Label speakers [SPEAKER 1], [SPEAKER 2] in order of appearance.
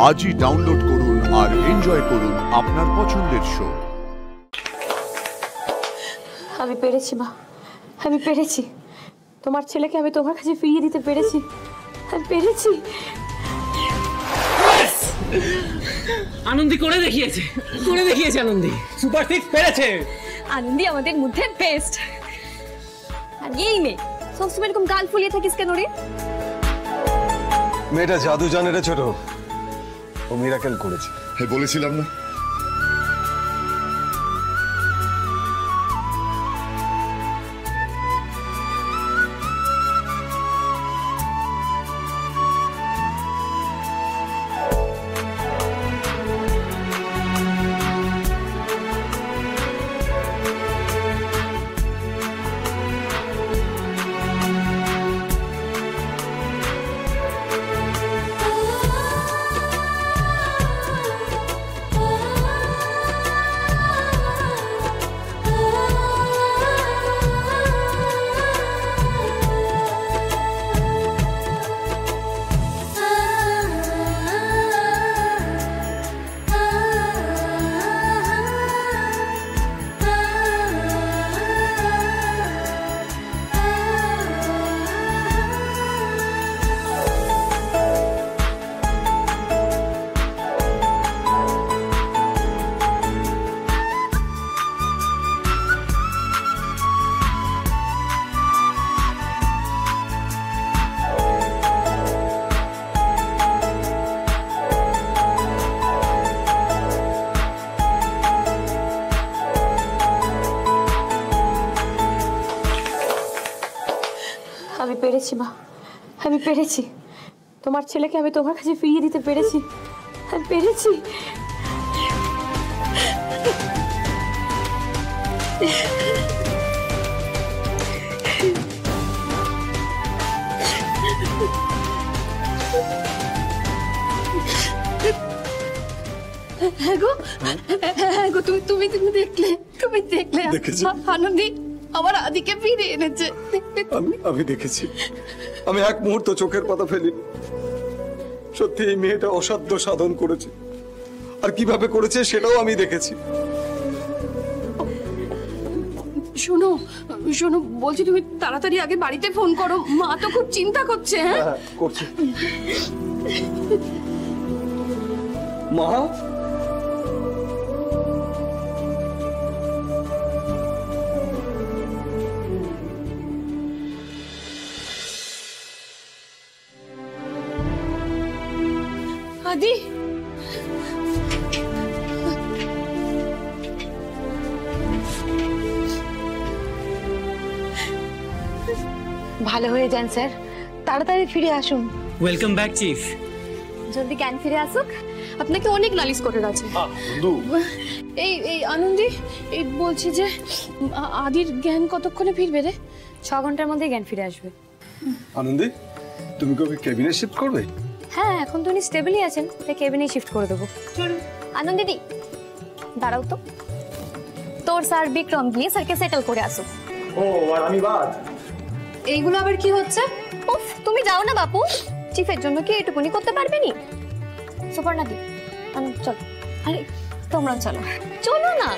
[SPEAKER 1] আজই ডাউনলোড করুন আর এনজয় করুন আপনার পছন্দের শো।
[SPEAKER 2] আমি পেরেছি মা, আমি পেরেছি। তোমার ছেলেকে আমি তোমার কাছে ফিরিয়ে দিতে পেরেছি, আমি পেরেছি।
[SPEAKER 3] আনন্দী করে দেখিয়েছে, আনন্দী সুপার 6 পেরেছে।
[SPEAKER 2] আনন্দী আমাদের মধ্যে বেস্ট। আর এই মেয়ে সবসময় এরকম গাল ফুলিয়ে থাকিস কেন রে?
[SPEAKER 4] মেয়েটা জাদু জানে রে ছোট, ও মিরাকেল করেছে।
[SPEAKER 1] হ্যাঁ বলেছিলাম না।
[SPEAKER 2] আমি পেরেছি মা, আমি পেরেছি। তোমার ছেলেকে আমি তোমার কাছে ফিরিয়ে দিতে পেরেছি, আমি পেরেছি। হ্যাঁ গো, তুমি দেখলে আনন্দী আমার আদিকে ফিরে এনেছে।
[SPEAKER 4] আমি দেখেছি, আমি এক মুহূর্ত চোখের পাতা ফেলি। সত্যি এই মেয়েটা অসাধ্য সাধন করেছে, আর কিভাবে করেছে সেটাও আমি দেখেছি।
[SPEAKER 2] শোনো বলছি তুমি তাড়াতাড়ি আগে বাড়িতে ফোন করো, মা তো খুব চিন্তা করছে। হ্যাঁ
[SPEAKER 4] করছি। মা,
[SPEAKER 2] আদি ভালো হয়ে যান স্যার, তাড়াতাড়ি ফিরে আসুন।
[SPEAKER 3] Welcome back chief.
[SPEAKER 2] জলদি জ্ঞান ফিরে আসুক, আপনাকে অনেক নালিশ করে গেছে। এই আনন্দী, এই বলছি যে আদির জ্ঞান কতক্ষণে ফিরবে রে? 6 ঘন্টার মধ্যে জ্ঞান ফিরে আসবে।
[SPEAKER 4] আনন্দী, তুমি কি ওকে কেবিনে শিফট করবে?
[SPEAKER 2] হ্যাঁ, এখন তো উনি স্টেবলই আছেন, তাই কেবিনে শিফট করে দেবো। আনন্দ দিদি দাঁড়াও তো, তোর স্যার বিক্রম গিয়ে স্যারকে সেটেল করে আসো।
[SPEAKER 4] ও, আর আমি বাদ।
[SPEAKER 2] এইগুলো আবার কি হচ্ছে? উফ, তুমি যাও না বাপু, চিফের জন্য কি এটুকুনি করতে পারবে নি? সুপারনা দি, চলো। আরে তোমরা চলো না।